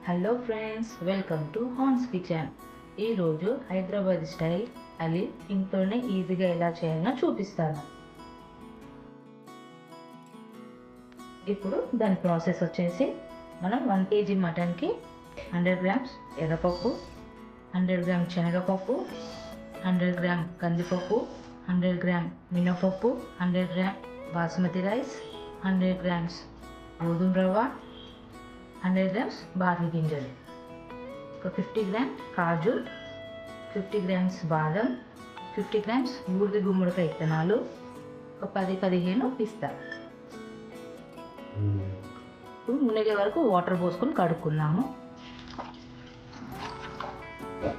Hello friends, welcome to Hans kitchen. ఈరోజు Hyderabad style Ali ఇంట్లోనే ఈజీగా ఎలా చేయాలో చూపిస్తాను. ఇప్పుడు దాని ప్రాసెస్ వచ్చేసి మనం 1 kg మటన్కి 100 grams ఎర్రపప్పు, 100 grams శనగపప్పు, 100 grams కందిపప్పు, 100 grams మినపప్పు, 100 grams బాస్మతి రైస్, 100 grams గోధుమ రవ్వ, 100 grams బార్లీ గింజలు, ఒక 50 grams కాజు, 50 grams బాదం, 50 grams బూడిద గుమ్మడికాయ విత్తనాలు, ఒక 10-15 పిస్తా. ఇప్పుడు మునిగే వరకు వాటర్ పోసుకొని కడుక్కున్నాము.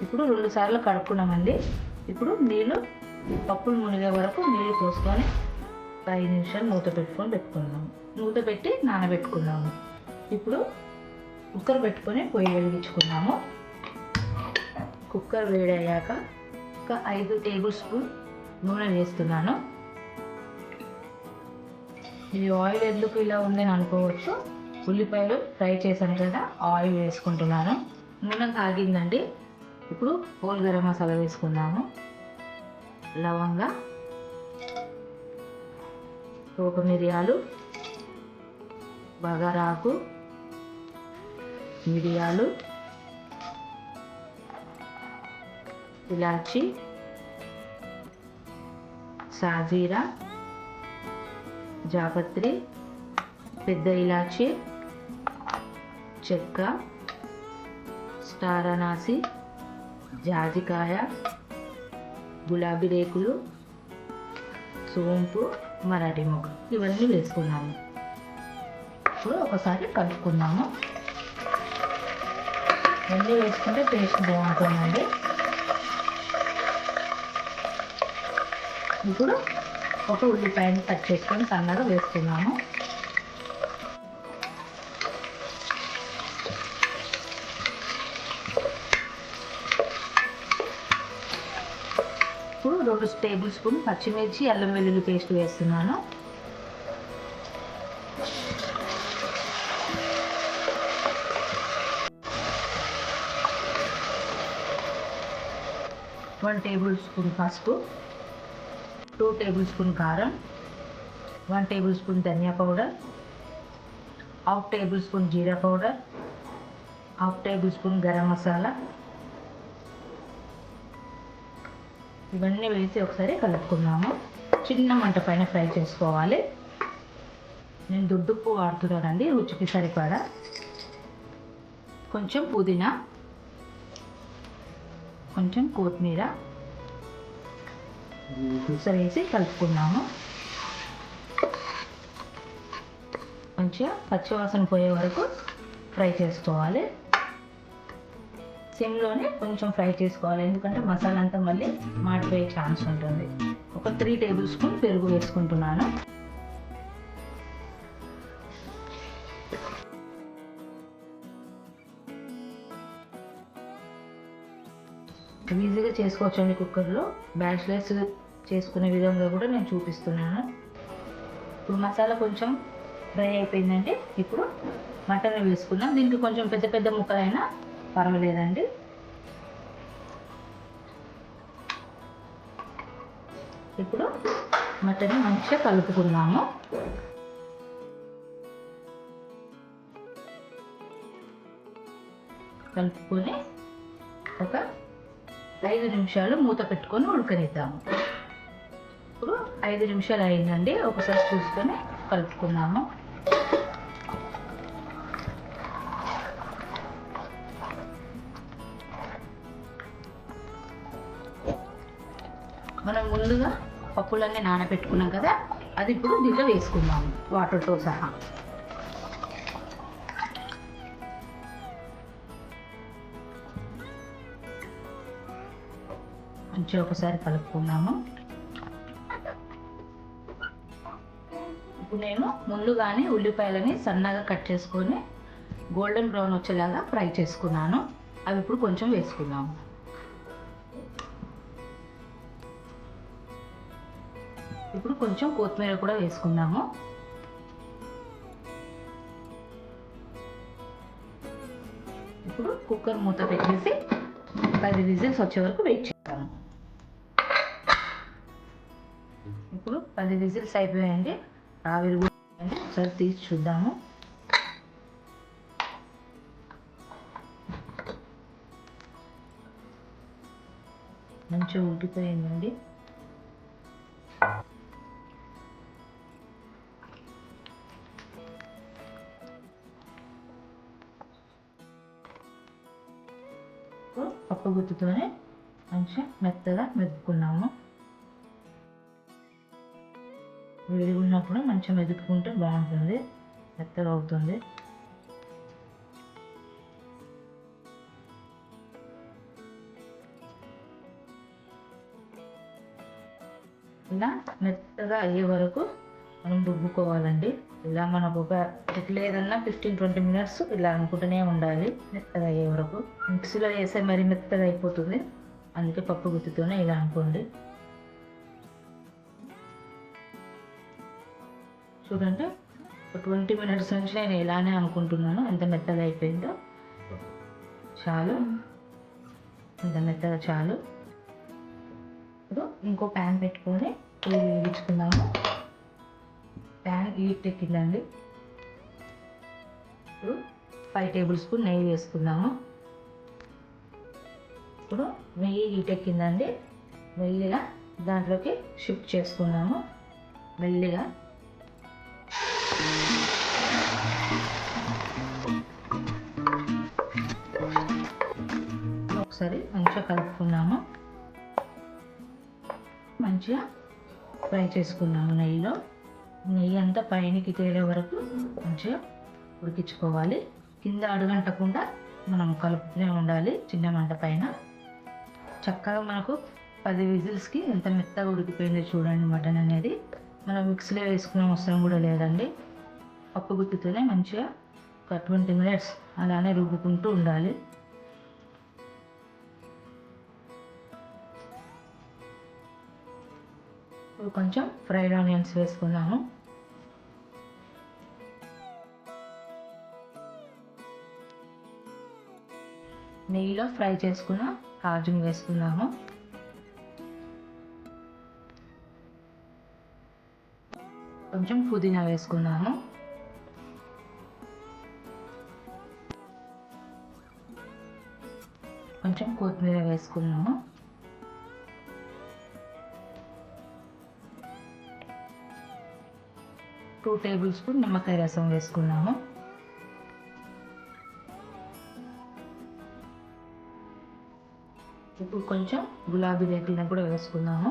ఇప్పుడు 2 సార్లు కడుక్కున్నామండి. ఇప్పుడు పప్పులు మునిగే వరకు నీళ్ళు పోసుకొని 5 నిమిషాలు మూత పెట్టి నానబెట్టుకున్నాము. ఇప్పుడు కుక్కర్ పెట్టుకొని పొయ్యి వెలిగించుకున్నాము. కుక్కర్ వేడయ్యాక ఒక 5 టేబుల్ స్పూన్ నూనె వేస్తున్నాను. ఇది ఆయిల్ ఎందుకు ఇలా ఉందని అనుకోవచ్చు. ఉల్లిపాయలు ఫ్రై చేశాను కదా, ఆయిల్ వేసుకుంటున్నాను. నూనె కాగిందండి. ఇప్పుడు హోల్ గరం మసాలా వేసుకున్నాము. లవంగా, పోపు మిరియాలు, బగారాకు, మిరియాలు, ఇలాచి, సాజీరా, జాపత్రి, పెద్ద ఇలాచి, చెక్క, స్టార్ అనాసి, జాజికాయ, గులాబీ రేకులు, సోంపు, మరాఠీ మొగ్గ ఇవన్నీ వేసుకున్నాము. ఇప్పుడు ఒకసారి కలుపుకున్నాము. ఇవన్నీ వేసుకుంటే టేస్ట్ బాగుంటుందండి. ఇప్పుడు ఒక ఉల్లిపాయని కట్ చేసుకొని సన్నగా వేసుకున్నాము. ఇప్పుడు 2 టేబుల్ స్పూన్ పచ్చిమిర్చి, అల్లం వెల్లుల్లి పేస్ట్ వేస్తున్నాను. వన్ టేబుల్ స్పూన్ పసుపు, 2 టేబుల్ స్పూన్ కారం, 1 tablespoon dhania powder, 1/2 tablespoon jeera powder, 1/2 tablespoon garam masala. ఇవన్నీ వేసి ఒకసారి కలుపుకున్నాము. చిన్న మంట పైన ఫ్రై చేసుకోవాలి. నేను దొడ్డుప్పు వాడుతున్నానండి, రుచికి సరిపడా. కొంచెం పుదీనా, కొంచెం కొత్తిమీర వేసి కలుపుకున్నాము. మంచిగా పచ్చివాసన పోయే వరకు ఫ్రై చేసుకోవాలి. సిమ్లోనే కొంచెం ఫ్రై చేసుకోవాలి, ఎందుకంటే మసాలా అంతా మళ్ళీ మాడిపోయే ఛాన్స్ ఉంటుంది. ఒక 3 టేబుల్ స్పూన్ పెరుగు వేసుకుంటున్నాను. ఈజీగా చేసుకోవచ్చండి కుక్కర్లో. బ్యాచిలర్స్ చేసుకునే విధంగా కూడా నేను చూపిస్తున్నాను. ఇప్పుడు మసాలా కొంచెం ఫ్రై అయిపోయిందండి. ఇప్పుడు మటన్ వేసుకుందాం. దీనికి కొంచెం పెద్ద పెద్ద ముక్కలైనా పర్వాలేదండి. ఇప్పుడు మటన్ మంచిగా కలుపుకున్నాము. కలుపుకొని ఒక 5 నిమిషాలు మూత పెట్టుకొని ఉడకనిద్దాము. ఇప్పుడు 5 నిమిషాలు అయిందండి. ఒకసారి చూసుకొని కలుపుకున్నాము. మనం ముందుగా పప్పులన్నీ నానబెట్టుకున్నాం కదా, అది ఇప్పుడు దీంట్లో వేసుకున్నాము వాటర్తో సహా. మంచిగా ఒకసారి కలుపుకున్నాము. ఇప్పుడు నేను ముందుగానే ఉల్లిపాయలని సన్నగా కట్ చేసుకొని గోల్డెన్ బ్రౌన్ వచ్చేలాగా ఫ్రై చేసుకున్నాను. అవి ఇప్పుడు కొంచెం వేసుకున్నాము. ఇప్పుడు కొంచెం కొత్తిమీర కూడా వేసుకున్నాము. ఇప్పుడు కుక్కర్ మూత పెట్టేసి 10 విజిల్స్ వచ్చే వరకు వెయిట్ చేస్తాము. ఇప్పుడు 10 విజిల్స్ అయిపోయాయండి. ఆవిరి కూడా ఒకసారి తీసి చూద్దాము. మంచిగా ఉడికిపోయిందండి. పప్పు గుత్తితోనే మంచిగా మెత్తగా మెదుపుకున్నాము. వేడిగా ఉన్నప్పుడు మంచిగా మెదుపుకుంటే బాగుంటుంది, మెత్తగా అవుతుంది. ఇలా మెత్తగా అయ్యే వరకు మనం రుబ్బుకోవాలండి. ఇలా మనకు ఒక లేదన్నా 15-20 మినిట్స్ ఇలా అనుకుంటూనే ఉండాలి, మెత్తగా అయ్యే వరకు. మిక్సీలో వేసే మరి మెత్తగా అయిపోతుంది, అందుకే పప్పు గుత్తితోనే ఇలా అనుకోండి. చూడండి, ఒక 20 మినిట్స్ నుంచి నేను ఇలానే అనుకుంటున్నాను. ఎంత మెత్తగా అయిపోయిందో చాలు, ఎంత మెత్తగా చాలు. ఇప్పుడు ఇంకో ప్యాన్ పెట్టుకొని వేయించుకుందాము. Pan heat ఎక్కిందండి. ఇప్పుడు 5 టేబుల్ స్పూన్ నెయ్యి వేసుకుందాము. ఇప్పుడు నెయ్యి హీట్ ఎక్కిందండి. మెల్లిగా దాంట్లోకి షిఫ్ట్ చేసుకున్నాము. మెల్లిగా ఒకసారి మంచిగా కలుపుకున్నాము. మంచిగా ఫ్రై చేసుకున్నాము నెయ్యిలో. నెయ్యి అంతా పైనకి తేలే వరకు మంచిగా ఉడికించుకోవాలి. కింద అడుగంటకుండా మనం కలుపుతూనే ఉండాలి చిన్న మంట పైన. చక్కగా మనకు 10 విజిల్స్కి ఎంత మెత్తగా ఉడికిపోయిందో చూడండి. మటన్ అనేది మనం మిక్సీలో వేసుకునే అవసరం కూడా లేదండి. పప్పు గుత్తితోనే మంచిగా ఒక 20 మినిట్స్ అలానే రుబ్బుకుంటూ ఉండాలి. ఇప్పుడు కొంచెం ఫ్రైడ్ ఆనియన్స్ వేసుకున్నాము. నెయ్యిలో ఫ్రై చేసుకున్న కాజుని వేసుకున్నాము. కొంచెం పుదీనా వేసుకున్నాము. కొంచెం కొత్తిమీర వేసుకున్నాము. టూ టేబుల్ స్పూన్ నిమ్మకాయ రసం వేసుకున్నాము. ఇప్పుడు కొంచెం గులాబీ రేకులను కూడా వేసుకున్నాము.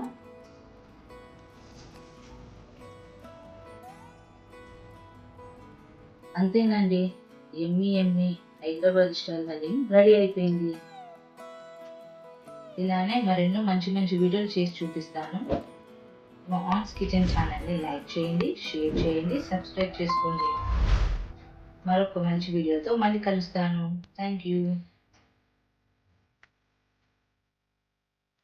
అంతేనండి, ఎమ్మి హైదరాబాద్ స్టైల్ అది రెడీ అయిపోయింది. ఇలానే మరెన్నో మంచి మంచి వీడియోలు చేసి చూపిస్తాను. మా ఆన్స్ కిచెన్ ఛానల్ని లైక్ చేయండి, షేర్ చేయండి, సబ్స్క్రైబ్ చేసుకోండి. మరొక మంచి వీడియోతో మళ్ళీ కలుస్తాను. Thank you.